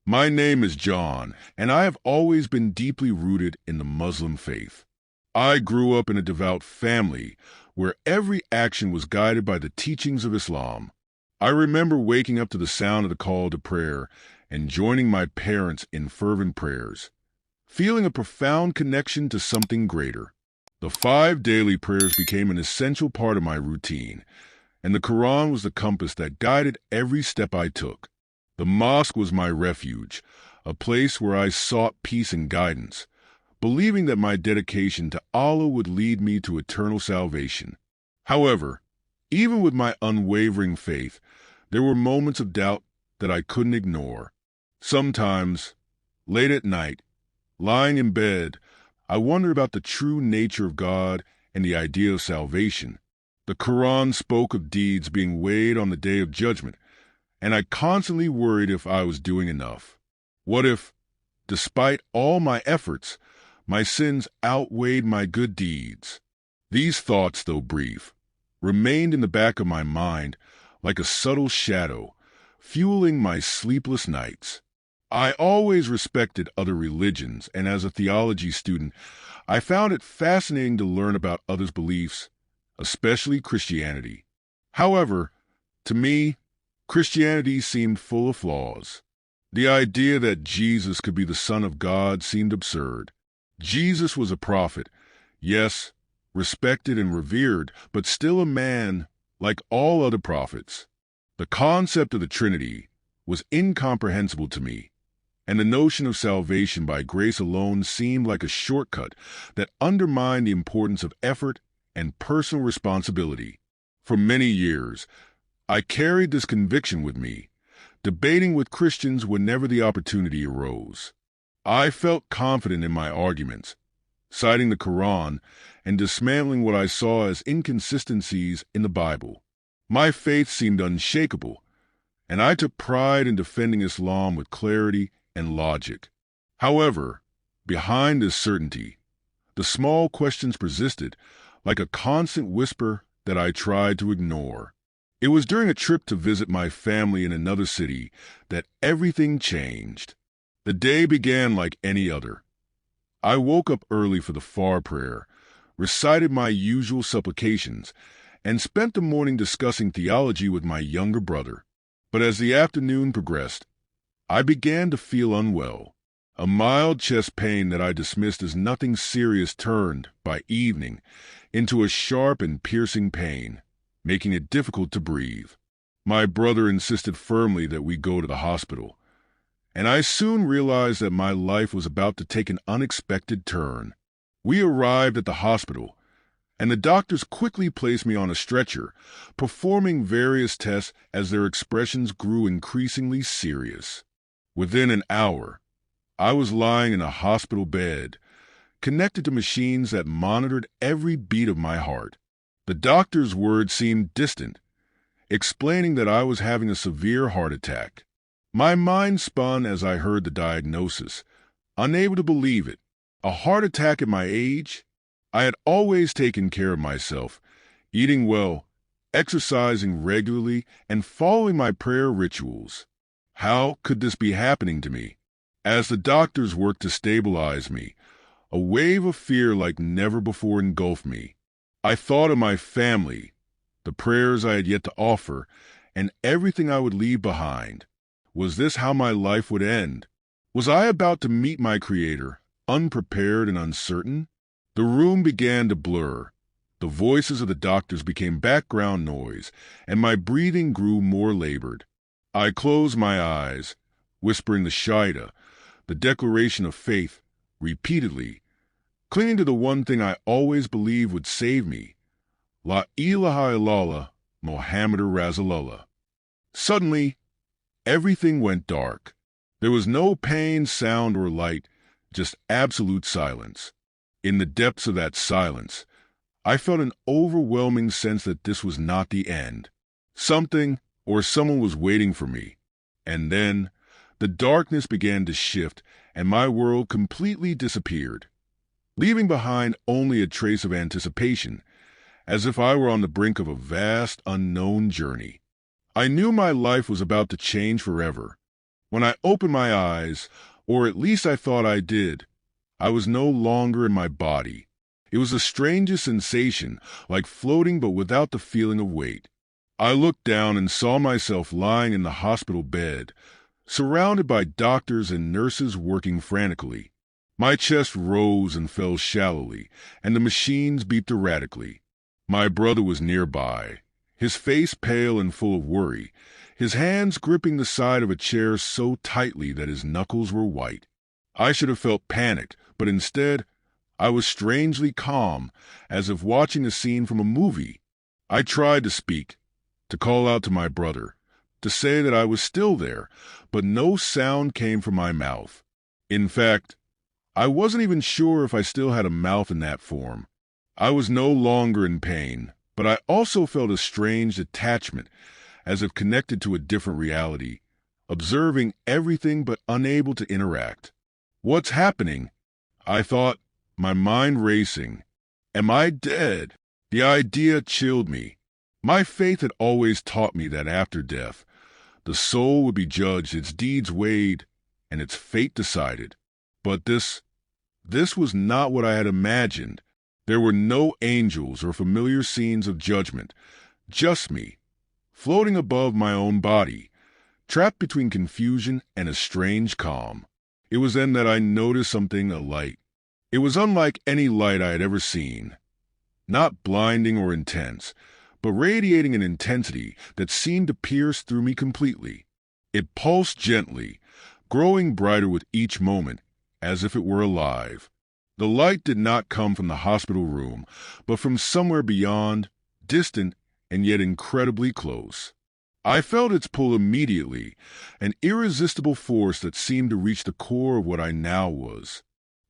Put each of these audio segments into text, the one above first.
My name is John, and I have always been deeply rooted in the Muslim faith. I grew up in a devout family where every action was guided by the teachings of Islam. I remember waking up to the sound of the call to prayer and joining my parents in fervent prayers, feeling a profound connection to something greater. The 5 daily prayers became an essential part of my routine, and the Quran was the compass that guided every step I took. The mosque was my refuge, a place where I sought peace and guidance, believing that my dedication to Allah would lead me to eternal salvation. However, even with my unwavering faith, there were moments of doubt that I couldn't ignore. Sometimes, late at night, lying in bed, I wondered about the true nature of God and the idea of salvation. The Quran spoke of deeds being weighed on the day of judgment, and I constantly worried if I was doing enough. What if, despite all my efforts, my sins outweighed my good deeds? These thoughts, though brief, remained in the back of my mind like a subtle shadow, fueling my sleepless nights. I always respected other religions, and as a theology student, I found it fascinating to learn about others' beliefs, especially Christianity. However, to me, Christianity seemed full of flaws. The idea that Jesus could be the Son of God seemed absurd. Jesus was a prophet, yes, respected and revered, but still a man like all other prophets. The concept of the Trinity was incomprehensible to me, and the notion of salvation by grace alone seemed like a shortcut that undermined the importance of effort and personal responsibility. For many years, I carried this conviction with me, debating with Christians whenever the opportunity arose. I felt confident in my arguments, citing the Quran and dismantling what I saw as inconsistencies in the Bible. My faith seemed unshakable, and I took pride in defending Islam with clarity and logic. However, behind this certainty, the small questions persisted, like a constant whisper that I tried to ignore. It was during a trip to visit my family in another city that everything changed. The day began like any other. I woke up early for the Far prayer, recited my usual supplications, and spent the morning discussing theology with my younger brother. But as the afternoon progressed, I began to feel unwell. A mild chest pain that I dismissed as nothing serious turned, by evening, into a sharp and piercing pain, making it difficult to breathe. My brother insisted firmly that we go to the hospital, and I soon realized that my life was about to take an unexpected turn. We arrived at the hospital, and the doctors quickly placed me on a stretcher, performing various tests as their expressions grew increasingly serious. Within an hour, I was lying in a hospital bed, connected to machines that monitored every beat of my heart. The doctor's words seemed distant, explaining that I was having a severe heart attack. My mind spun as I heard the diagnosis, unable to believe it. A heart attack at my age? I had always taken care of myself, eating well, exercising regularly, and following my prayer rituals. How could this be happening to me? As the doctors worked to stabilize me, a wave of fear like never before engulfed me. I thought of my family, the prayers I had yet to offer, and everything I would leave behind. Was this how my life would end? Was I about to meet my Creator, unprepared and uncertain? The room began to blur. The voices of the doctors became background noise, and my breathing grew more labored. I closed my eyes, whispering the Shahada, the declaration of faith, repeatedly, clinging to the one thing I always believed would save me, La ilaha illallah, Muhammadur Rasulullah. Suddenly, everything went dark. There was no pain, sound, or light, just absolute silence. In the depths of that silence, I felt an overwhelming sense that this was not the end. Something or someone was waiting for me. And then, the darkness began to shift, and my world completely disappeared, leaving behind only a trace of anticipation, as if I were on the brink of a vast, unknown journey. I knew my life was about to change forever, When I opened my eyes, or at least I thought I did, I was no longer in my body. It was the strangest sensation, like floating but without the feeling of weight. I looked down and saw myself lying in the hospital bed, surrounded by doctors and nurses working frantically. My chest rose and fell shallowly, and the machines beeped erratically. My brother was nearby, his face pale and full of worry, his hands gripping the side of a chair so tightly that his knuckles were white. I should have felt panicked, but instead, I was strangely calm, as if watching a scene from a movie. I tried to speak, to call out to my brother, to say that I was still there, but no sound came from my mouth. In fact, I wasn't even sure if I still had a mouth in that form. I was no longer in pain, but I also felt a strange detachment, as if connected to a different reality, observing everything but unable to interact. What's happening? I thought, my mind racing. Am I dead? The idea chilled me. My faith had always taught me that after death, the soul would be judged, its deeds weighed, and its fate decided. But this was not what I had imagined. There were no angels or familiar scenes of judgment, just me, floating above my own body, trapped between confusion and a strange calm. It was then that I noticed something, a light. It was unlike any light I had ever seen. Not blinding or intense, but radiating an intensity that seemed to pierce through me completely. It pulsed gently, growing brighter with each moment, as if it were alive. The light did not come from the hospital room, but from somewhere beyond, distant and yet incredibly close. I felt its pull immediately, an irresistible force that seemed to reach the core of what I now was.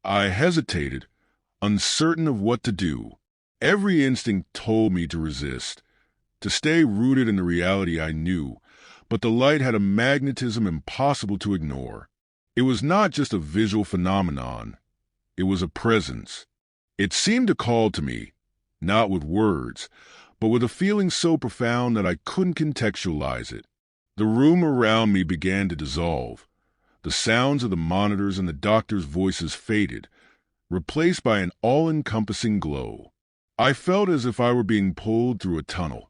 I hesitated, uncertain of what to do. Every instinct told me to resist, to stay rooted in the reality I knew, but the light had a magnetism impossible to ignore. It was not just a visual phenomenon. It was a presence. It seemed to call to me, not with words, but with a feeling so profound that I couldn't contextualize it. The room around me began to dissolve. The sounds of the monitors and the doctors' voices faded, replaced by an all-encompassing glow. I felt as if I were being pulled through a tunnel,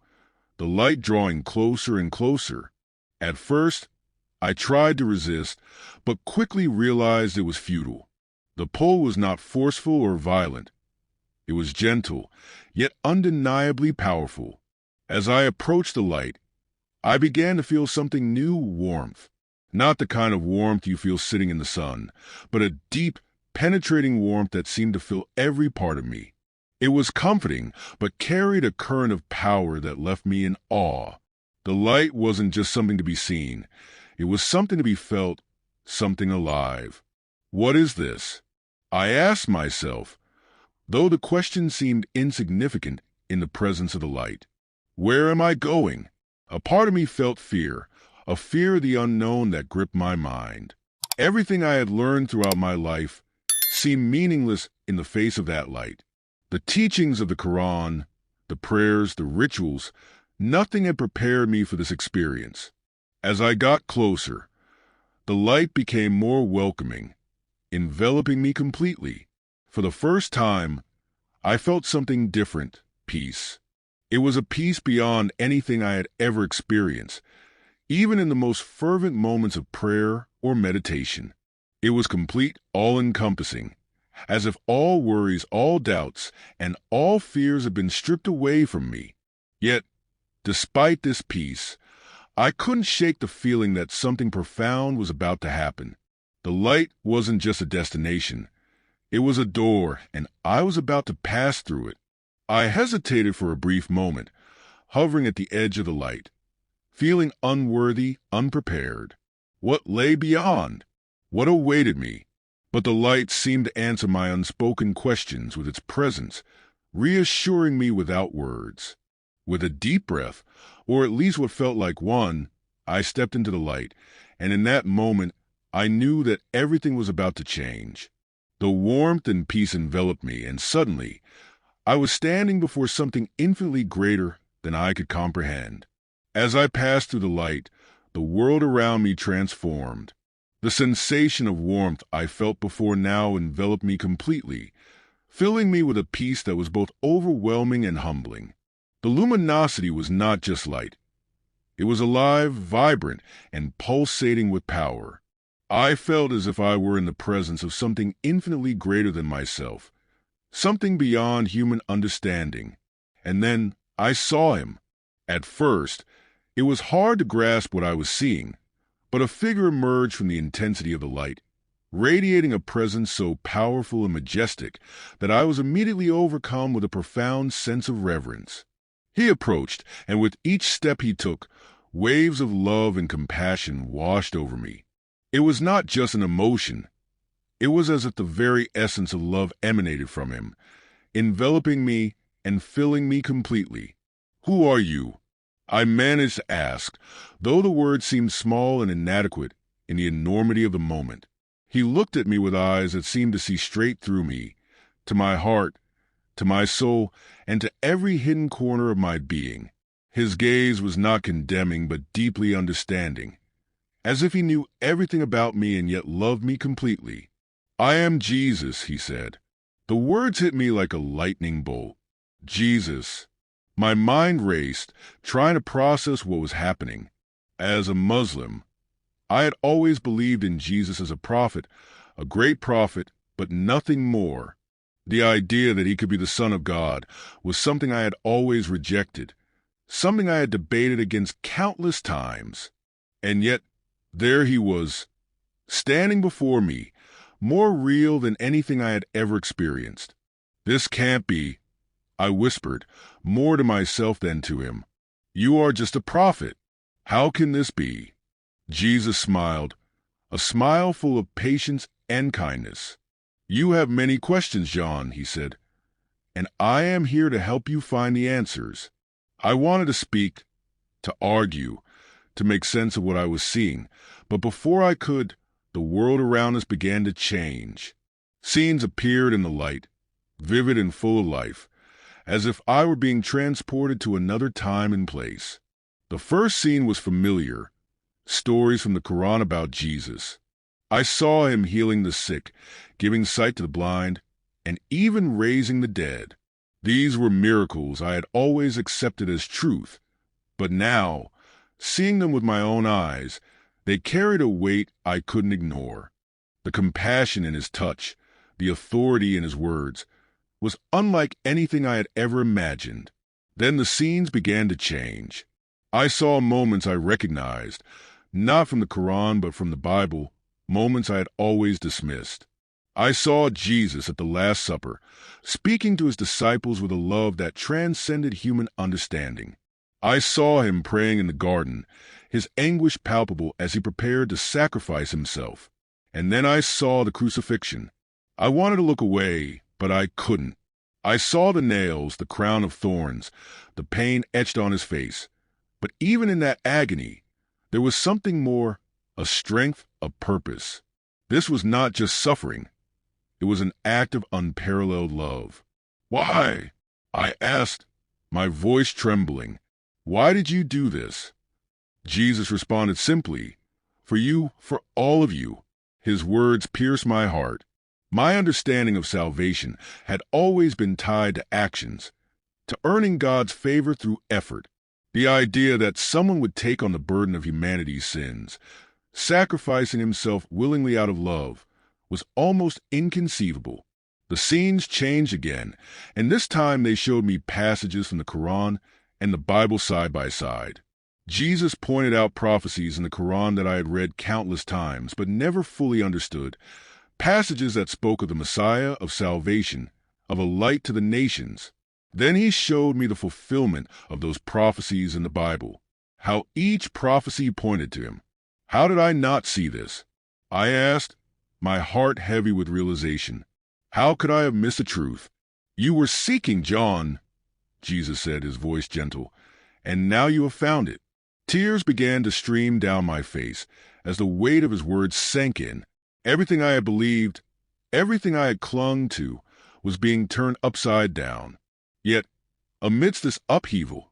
the light drawing closer and closer. At first, I tried to resist, but quickly realized it was futile. The pull was not forceful or violent. It was gentle, yet undeniably powerful. As I approached the light, I began to feel something new, warmth. Not the kind of warmth you feel sitting in the sun, but a deep, penetrating warmth that seemed to fill every part of me. It was comforting, but carried a current of power that left me in awe. The light wasn't just something to be seen. It was something to be felt, something alive. What is this? I asked myself, though the question seemed insignificant in the presence of the light. Where am I going? A part of me felt fear, a fear of the unknown that gripped my mind. Everything I had learned throughout my life seemed meaningless in the face of that light. The teachings of the Quran, the prayers, the rituals, nothing had prepared me for this experience. As I got closer, the light became more welcoming, enveloping me completely. For the first time, I felt something different, peace. It was a peace beyond anything I had ever experienced, even in the most fervent moments of prayer or meditation. It was complete, all-encompassing, as if all worries, all doubts, and all fears had been stripped away from me. Yet, despite this peace, I couldn't shake the feeling that something profound was about to happen. The light wasn't just a destination. It was a door, and I was about to pass through it. I hesitated for a brief moment, hovering at the edge of the light, feeling unworthy, unprepared. What lay beyond? What awaited me? But the light seemed to answer my unspoken questions with its presence, reassuring me without words. With a deep breath, or at least what felt like one, I stepped into the light, and in that moment, I knew that everything was about to change. The warmth and peace enveloped me, and suddenly, I was standing before something infinitely greater than I could comprehend. As I passed through the light, the world around me transformed. The sensation of warmth I felt before now enveloped me completely, filling me with a peace that was both overwhelming and humbling. The luminosity was not just light. It was alive, vibrant, and pulsating with power. I felt as if I were in the presence of something infinitely greater than myself, something beyond human understanding. And then I saw him. At first, it was hard to grasp what I was seeing, but a figure emerged from the intensity of the light, radiating a presence so powerful and majestic that I was immediately overcome with a profound sense of reverence. He approached, and with each step he took, waves of love and compassion washed over me. It was not just an emotion. It was as if the very essence of love emanated from him, enveloping me and filling me completely. "Who are you?" I managed to ask, though the words seemed small and inadequate in the enormity of the moment. He looked at me with eyes that seemed to see straight through me, to my heart, to my soul, and to every hidden corner of my being. His gaze was not condemning but deeply understanding, as if he knew everything about me and yet loved me completely. "I am Jesus," he said. The words hit me like a lightning bolt. Jesus. My mind raced, trying to process what was happening. As a Muslim, I had always believed in Jesus as a prophet, a great prophet, but nothing more. The idea that he could be the Son of God was something I had always rejected, something I had debated against countless times. And yet, there he was, standing before me, more real than anything I had ever experienced. "This can't be," I whispered, more to myself than to him. "You are just a prophet. How can this be?" Jesus smiled, a smile full of patience and kindness. "You have many questions, John," he said, "and I am here to help you find the answers." I wanted to speak, to argue, to make sense of what I was seeing, but before I could, the world around us began to change. Scenes appeared in the light, vivid and full of life, as if I were being transported to another time and place. The first scene was familiar, stories from the Quran about Jesus. I saw him healing the sick, giving sight to the blind, and even raising the dead. These were miracles I had always accepted as truth, but now, seeing them with my own eyes, they carried a weight I couldn't ignore. The compassion in his touch, the authority in his words, was unlike anything I had ever imagined. Then the scenes began to change. I saw moments I recognized, not from the Quran but from the Bible, moments I had always dismissed. I saw Jesus at the Last Supper, speaking to his disciples with a love that transcended human understanding. I saw him praying in the garden, his anguish palpable as he prepared to sacrifice himself. And then I saw the crucifixion. I wanted to look away, but I couldn't. I saw the nails, the crown of thorns, the pain etched on his face. But even in that agony, there was something more, a strength, a purpose. This was not just suffering. It was an act of unparalleled love. "Why?" I asked, my voice trembling. "Why did you do this?" Jesus responded simply, "For you, for all of you." His words pierced my heart. My understanding of salvation had always been tied to actions, to earning God's favor through effort. The idea that someone would take on the burden of humanity's sins, sacrificing himself willingly out of love, was almost inconceivable. The scenes changed again, and this time they showed me passages from the Quran and the Bible side by side. Jesus pointed out prophecies in the Quran that I had read countless times but never fully understood, passages that spoke of the Messiah, of salvation, of a light to the nations. Then he showed me the fulfillment of those prophecies in the Bible, how each prophecy pointed to him. How did I not see this? I asked, my heart heavy with realization. How could I have missed the truth? "You were seeking, John," Jesus said, his voice gentle, "and now you have found it." Tears began to stream down my face as the weight of his words sank in. Everything I had believed, everything I had clung to, was being turned upside down. Yet, amidst this upheaval,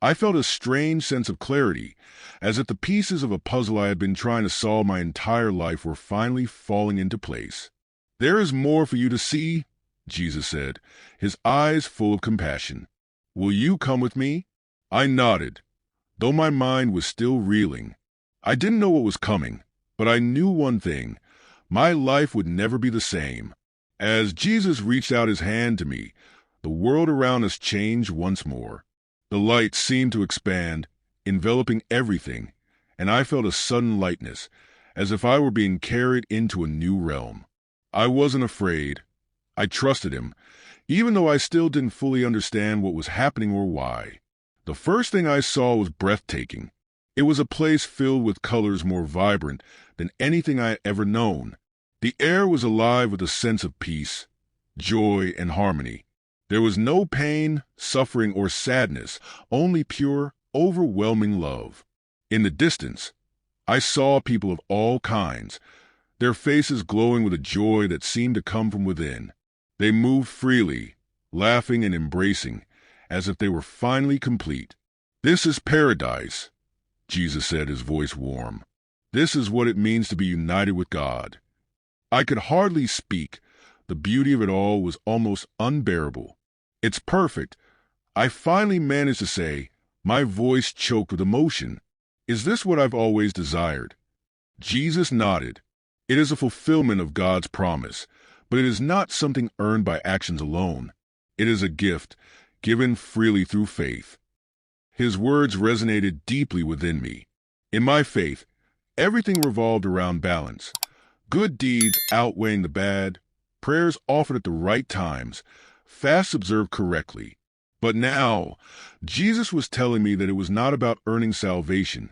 I felt a strange sense of clarity, as if the pieces of a puzzle I had been trying to solve my entire life were finally falling into place. "There is more for you to see," Jesus said, his eyes full of compassion. "Will you come with me?" I nodded, though my mind was still reeling. I didn't know what was coming, but I knew one thing: my life would never be the same. As Jesus reached out his hand to me, the world around us changed once more. The light seemed to expand, enveloping everything, and I felt a sudden lightness, as if I were being carried into a new realm. I wasn't afraid. I trusted him, even though I still didn't fully understand what was happening or why. The first thing I saw was breathtaking. It was a place filled with colors more vibrant than anything I had ever known. The air was alive with a sense of peace, joy, and harmony. There was no pain, suffering, or sadness, only pure, overwhelming love. In the distance, I saw people of all kinds, their faces glowing with a joy that seemed to come from within. They moved freely, laughing and embracing, as if they were finally complete. "This is paradise," Jesus said, his voice warm. "This is what it means to be united with God." I could hardly speak. The beauty of it all was almost unbearable. "It's perfect," I finally managed to say, my voice choked with emotion. "Is this what I've always desired?" Jesus nodded. "It is a fulfillment of God's promise, but it is not something earned by actions alone. It is a gift, given freely through faith." His words resonated deeply within me. In my faith, everything revolved around balance. Good deeds outweighing the bad, prayers offered at the right times, fasts observed correctly. But now, Jesus was telling me that it was not about earning salvation.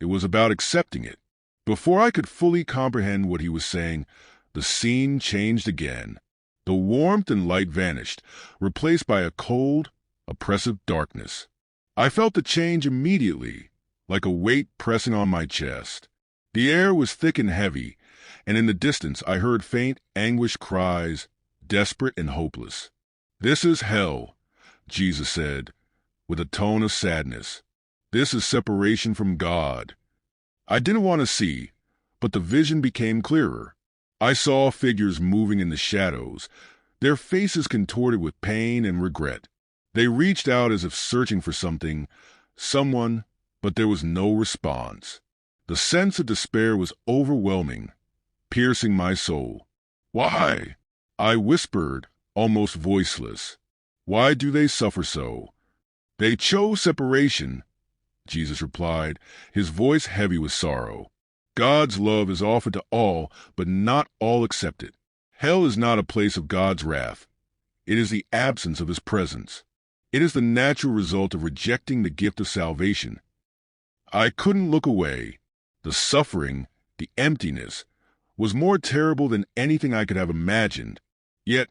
It was about accepting it. Before I could fully comprehend what he was saying, the scene changed again. The warmth and light vanished, replaced by a cold, oppressive darkness. I felt the change immediately, like a weight pressing on my chest. The air was thick and heavy, and in the distance I heard faint, anguished cries, desperate and hopeless. "This is hell," Jesus said, with a tone of sadness. "This is separation from God." I didn't want to see, but the vision became clearer. I saw figures moving in the shadows, their faces contorted with pain and regret. They reached out as if searching for something, someone, but there was no response. The sense of despair was overwhelming, piercing my soul. "Why?" I whispered, almost voiceless. "Why do they suffer so?" "They chose separation," Jesus replied, his voice heavy with sorrow. "God's love is offered to all, but not all accept it. Hell is not a place of God's wrath. It is the absence of his presence. It is the natural result of rejecting the gift of salvation." I couldn't look away. The suffering, the emptiness, was more terrible than anything I could have imagined. Yet,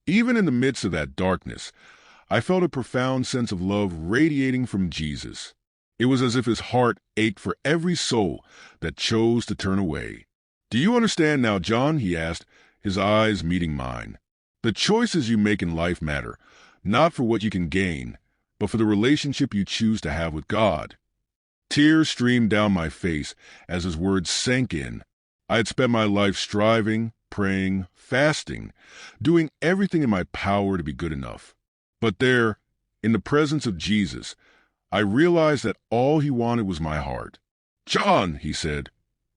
even in the midst of that darkness, I felt a profound sense of love radiating from Jesus. It was as if his heart ached for every soul that chose to turn away. "Do you understand now, John?" he asked, his eyes meeting mine. "The choices you make in life matter, not for what you can gain, but for the relationship you choose to have with God." Tears streamed down my face as his words sank in. I had spent my life striving, praying, fasting, doing everything in my power to be good enough. But there, in the presence of Jesus, I realized that all he wanted was my heart. "John," he said,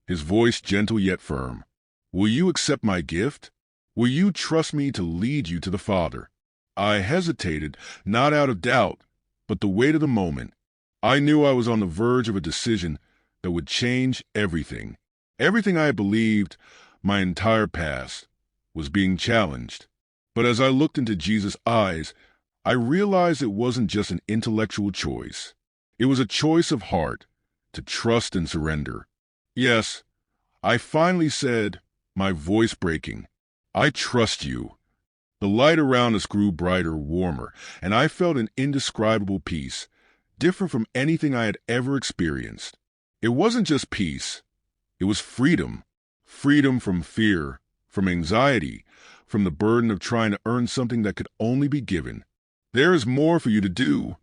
his voice gentle yet firm, "will you accept my gift? Will you trust me to lead you to the Father?" I hesitated, not out of doubt, but the weight of the moment. I knew I was on the verge of a decision that would change everything. Everything I had believed, my entire past, was being challenged. But as I looked into Jesus' eyes, I realized it wasn't just an intellectual choice. It was a choice of heart, to trust and surrender. "Yes," I finally said, my voice breaking, "I trust you." The light around us grew brighter, warmer, and I felt an indescribable peace, different from anything I had ever experienced. It wasn't just peace. It was freedom. Freedom from fear, from anxiety, from the burden of trying to earn something that could only be given. "There is more for you to do,"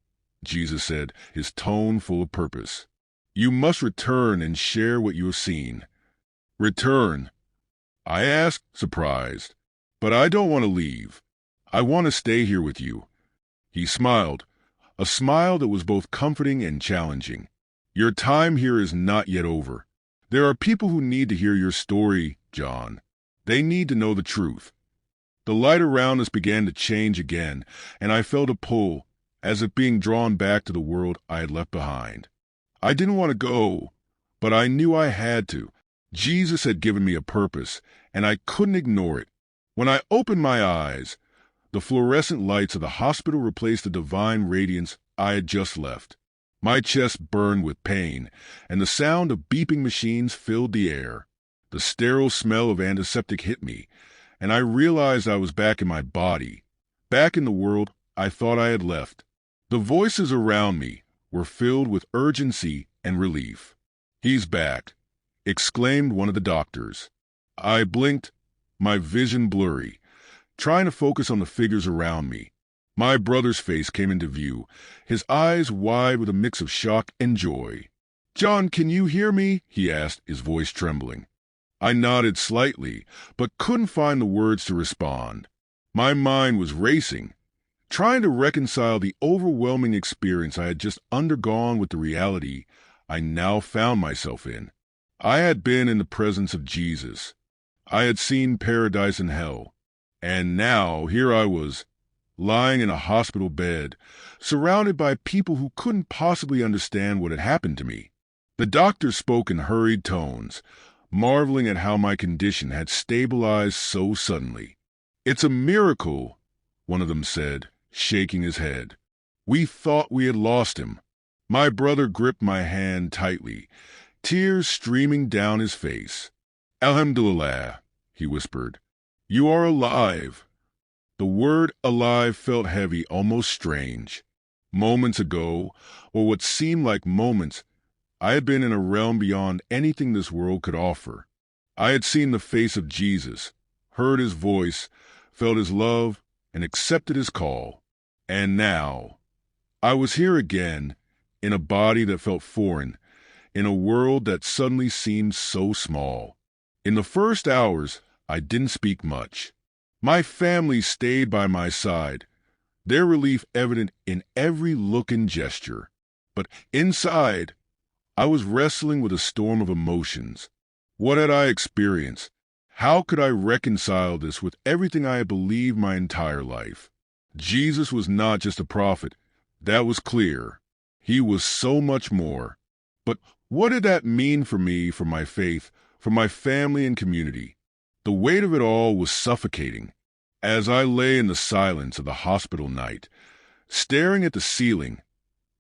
Jesus said, his tone full of purpose. You must return and share what you have seen. Return? I asked, surprised. But I don't want to leave. I want to stay here with you. He smiled, a smile that was both comforting and challenging. Your time here is not yet over. There are people who need to hear your story, John. They need to know the truth. The light around us began to change again, and I felt a pull, as if being drawn back to the world I had left behind. I didn't want to go, but I knew I had to. Jesus had given me a purpose, and I couldn't ignore it. When I opened my eyes, the fluorescent lights of the hospital replaced the divine radiance I had just left. My chest burned with pain, and the sound of beeping machines filled the air. The sterile smell of antiseptic hit me, and I realized I was back in my body, back in the world I thought I had left. The voices around me were filled with urgency and relief. He's back, exclaimed one of the doctors. I blinked, my vision blurry, trying to focus on the figures around me. My brother's face came into view, his eyes wide with a mix of shock and joy. John, can you hear me? He asked, his voice trembling. I nodded slightly, but couldn't find the words to respond. My mind was racing, trying to reconcile the overwhelming experience I had just undergone with the reality I now found myself in. I had been in the presence of Jesus. I had seen paradise and hell. And now here I was, lying in a hospital bed, surrounded by people who couldn't possibly understand what had happened to me. The doctors spoke in hurried tones, marveling at how my condition had stabilized so suddenly. It's a miracle, one of them said, shaking his head. We thought we had lost him. My brother gripped my hand tightly, tears streaming down his face. Alhamdulillah, he whispered. You are alive. The word alive felt heavy, almost strange. Moments ago, or what seemed like moments, I had been in a realm beyond anything this world could offer. I had seen the face of Jesus, heard his voice, felt his love, and accepted his call. And now, I was here again, in a body that felt foreign, in a world that suddenly seemed so small. In the first hours, I didn't speak much. My family stayed by my side, their relief evident in every look and gesture. But inside, I was wrestling with a storm of emotions. What had I experienced? How could I reconcile this with everything I had believed my entire life? Jesus was not just a prophet. That was clear. He was so much more. But what did that mean for me, for my faith, for my family and community? The weight of it all was suffocating. As I lay in the silence of the hospital night, staring at the ceiling,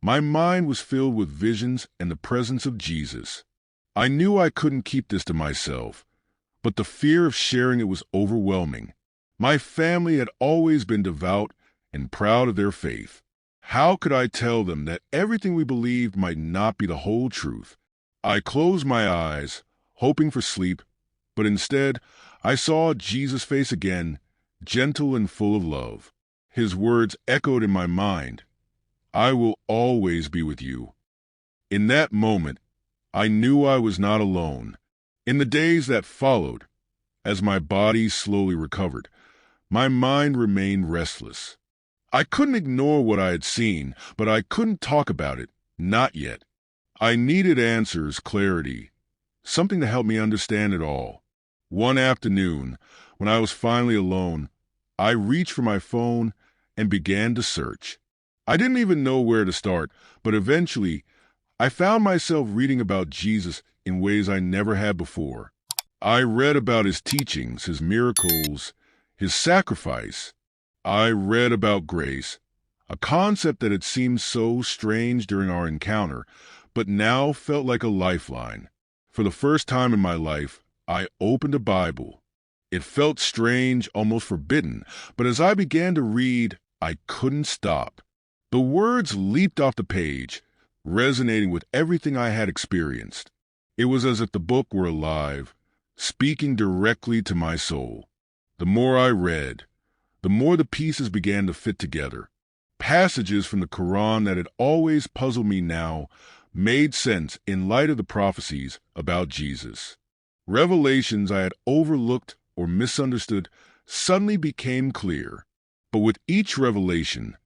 my mind was filled with visions and the presence of Jesus. I knew I couldn't keep this to myself, but the fear of sharing it was overwhelming. My family had always been devout and proud of their faith. How could I tell them that everything we believed might not be the whole truth? I closed my eyes, hoping for sleep, but instead I saw Jesus' face again, gentle and full of love. His words echoed in my mind. I will always be with you. In that moment, I knew I was not alone. In the days that followed, as my body slowly recovered, my mind remained restless. I couldn't ignore what I had seen, but I couldn't talk about it, not yet. I needed answers, clarity, something to help me understand it all. One afternoon, when I was finally alone, I reached for my phone and began to search. I didn't even know where to start, but eventually, I found myself reading about Jesus in ways I never had before. I read about his teachings, his miracles, his sacrifice. I read about grace, a concept that had seemed so strange during our encounter, but now felt like a lifeline. For the first time in my life, I opened a Bible. It felt strange, almost forbidden, but as I began to read, I couldn't stop. The words leaped off the page, resonating with everything I had experienced. It was as if the book were alive, speaking directly to my soul. The more I read, the more the pieces began to fit together. Passages from the Quran that had always puzzled me now made sense in light of the prophecies about Jesus. Revelations I had overlooked or misunderstood suddenly became clear. But with each revelation,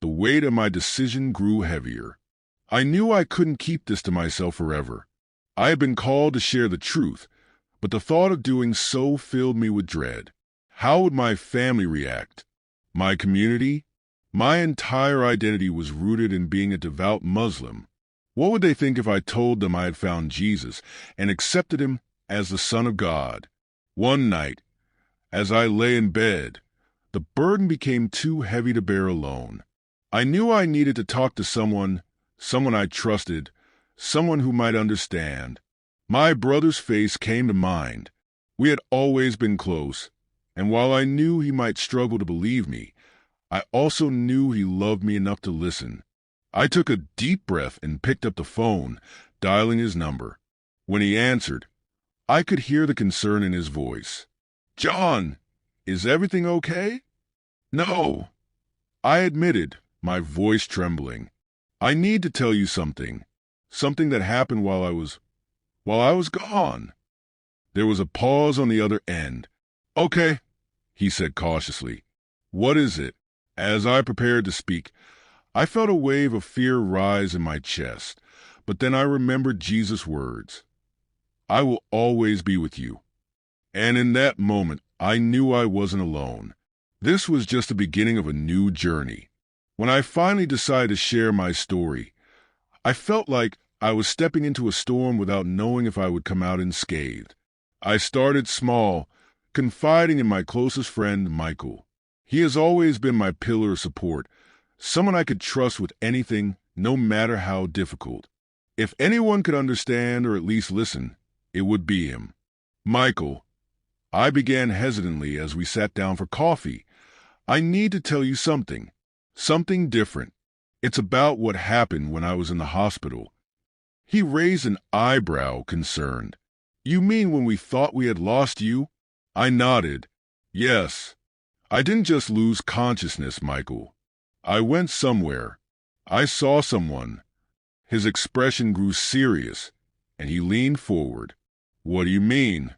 the weight of my decision grew heavier. I knew I couldn't keep this to myself forever. I had been called to share the truth, but the thought of doing so filled me with dread. How would my family react? My community? My entire identity was rooted in being a devout Muslim. What would they think if I told them I had found Jesus and accepted him as the Son of God? One night, as I lay in bed, the burden became too heavy to bear alone. I knew I needed to talk to someone I trusted, someone who might understand. My brother's face came to mind. We had always been close, and while I knew he might struggle to believe me, I also knew he loved me enough to listen. I took a deep breath and picked up the phone, dialing his number. When he answered, I could hear the concern in his voice. "John, is everything okay?" "No," I admitted, my voice trembling. "I need to tell you something that happened while I was gone." There was a pause on the other end. "Okay," he said cautiously. "What is it?" As I prepared to speak, I felt a wave of fear rise in my chest, but then I remembered Jesus' words. "I will always be with you." And in that moment, I knew I wasn't alone. This was just the beginning of a new journey. When I finally decided to share my story, I felt like I was stepping into a storm without knowing if I would come out unscathed. I started small, confiding in my closest friend, Michael. He has always been my pillar of support, someone I could trust with anything, no matter how difficult. If anyone could understand or at least listen, it would be him. "Michael," I began hesitantly as we sat down for coffee, "I need to tell you something different. It's about what happened when I was in the hospital." He raised an eyebrow, concerned. "You mean when we thought we had lost you?" I nodded. "Yes. I didn't just lose consciousness, Michael. I went somewhere. I saw someone." His expression grew serious, and he leaned forward. "What do you mean?"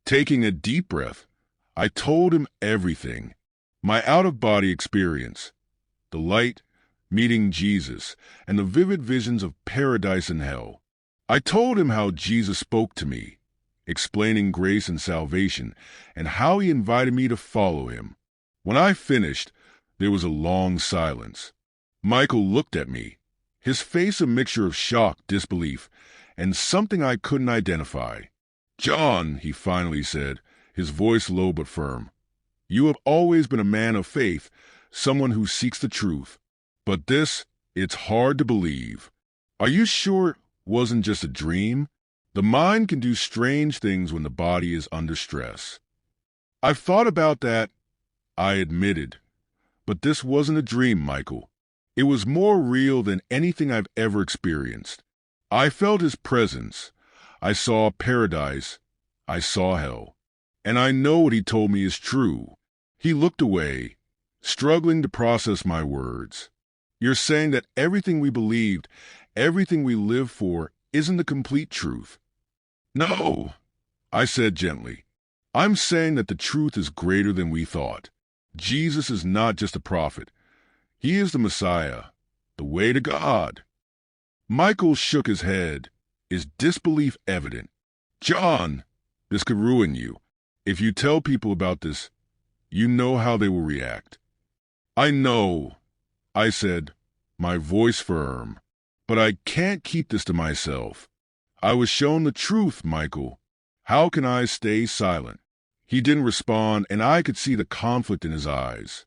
Taking a deep breath, I told him everything. My out-of-body experience, the light, meeting Jesus, and the vivid visions of paradise and hell. I told him how Jesus spoke to me, explaining grace and salvation, and how he invited me to follow him. When I finished, there was a long silence. Michael looked at me, his face a mixture of shock, disbelief, and something I couldn't identify. "John," he finally said, his voice low but firm, "you have always been a man of faith, someone who seeks the truth. But it's hard to believe. Are you sure it wasn't just a dream? The mind can do strange things when the body is under stress." "I've thought about that," I admitted. "But this wasn't a dream, Michael. It was more real than anything I've ever experienced. I felt his presence. I saw paradise. I saw hell. And I know what he told me is true." He looked away, struggling to process my words. "You're saying that everything we believed, everything we lived for, isn't the complete truth?" "No," I said gently. "I'm saying that the truth is greater than we thought. Jesus is not just a prophet. He is the Messiah, the way to God." Michael shook his head, his disbelief evident. "John, this could ruin you. If you tell people about this, you know how they will react." "I know," I said, my voice firm. "But I can't keep this to myself. I was shown the truth, Michael. How can I stay silent?" He didn't respond, and I could see the conflict in his eyes.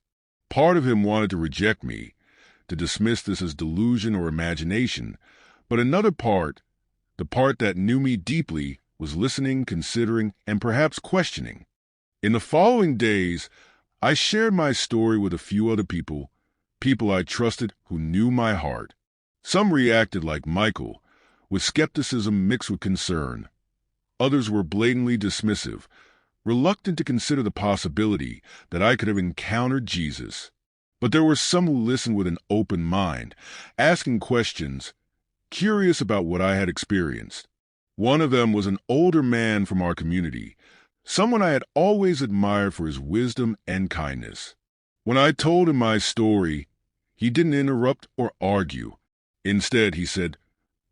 Part of him wanted to reject me, to dismiss this as delusion or imagination, but another part, the part that knew me deeply, was listening, considering, and perhaps questioning. In the following days, I shared my story with a few other people I trusted who knew my heart. Some reacted like Michael, with skepticism mixed with concern. Others were blatantly dismissive, reluctant to consider the possibility that I could have encountered Jesus. But there were some who listened with an open mind, asking questions, curious about what I had experienced. One of them was an older man from our community, someone I had always admired for his wisdom and kindness. When I told him my story, he didn't interrupt or argue. Instead, he said,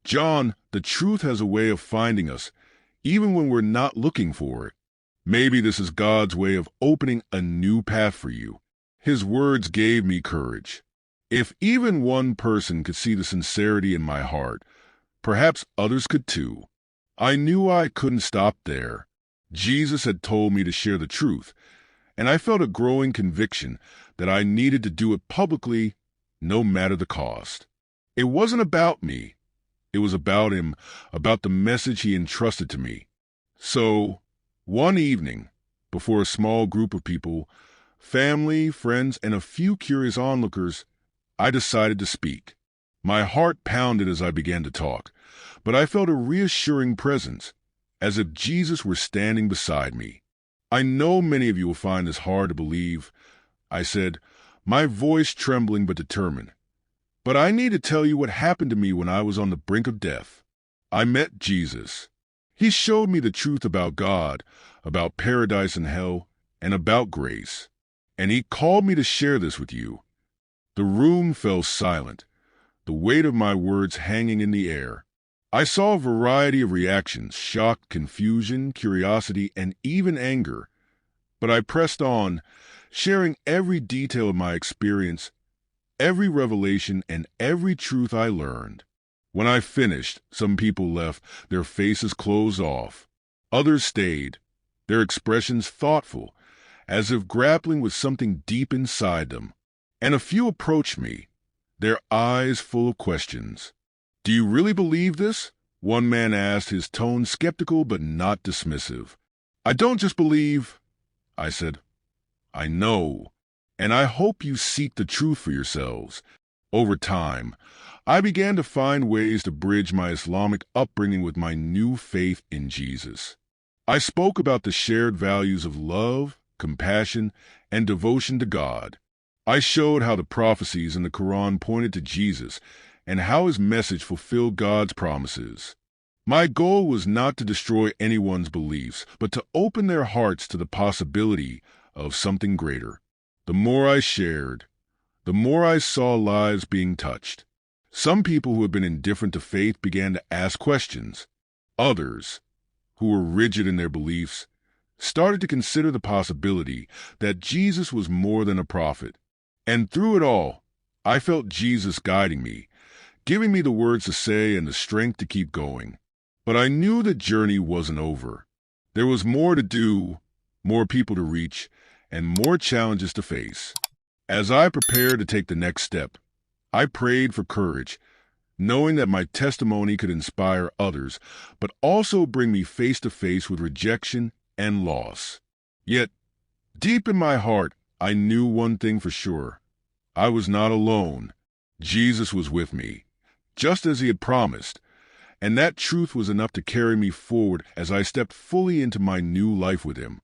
"John, the truth has a way of finding us, even when we're not looking for it. Maybe this is God's way of opening a new path for you." His words gave me courage. If even one person could see the sincerity in my heart, perhaps others could too. I knew I couldn't stop there. Jesus had told me to share the truth, and I felt a growing conviction that I needed to do it publicly, no matter the cost. It wasn't about me. It was about him, about the message he entrusted to me. So, one evening, before a small group of people, family, friends, and a few curious onlookers, I decided to speak. My heart pounded as I began to talk, but I felt a reassuring presence, as if Jesus were standing beside me. "I know many of you will find this hard to believe," I said, my voice trembling but determined. "But I need to tell you what happened to me when I was on the brink of death. I met Jesus. He showed me the truth about God, about paradise and hell, and about grace. And he called me to share this with you." The room fell silent, the weight of my words hanging in the air. I saw a variety of reactions: shock, confusion, curiosity, and even anger. But I pressed on, sharing every detail of my experience, every revelation, and every truth I learned. When I finished, some people left, their faces closed off. Others stayed, their expressions thoughtful, as if grappling with something deep inside them. And a few approached me, their eyes full of questions. "Do you really believe this?" one man asked, his tone skeptical but not dismissive. "I don't just believe," I said. "I know, and I hope you seek the truth for yourselves." Over time, I began to find ways to bridge my Islamic upbringing with my new faith in Jesus. I spoke about the shared values of love, compassion, and devotion to God. I showed how the prophecies in the Quran pointed to Jesus and how his message fulfilled God's promises. My goal was not to destroy anyone's beliefs, but to open their hearts to the possibility of something greater. The more I shared, the more I saw lives being touched. Some people who had been indifferent to faith began to ask questions. Others, who were rigid in their beliefs, started to consider the possibility that Jesus was more than a prophet. And through it all, I felt Jesus guiding me, giving me the words to say and the strength to keep going. But I knew the journey wasn't over. There was more to do, more people to reach, and more challenges to face. As I prepared to take the next step, I prayed for courage, knowing that my testimony could inspire others, but also bring me face to face with rejection and loss. Yet, deep in my heart, I knew one thing for sure. I was not alone. Jesus was with me, just as he had promised, and that truth was enough to carry me forward as I stepped fully into my new life with him.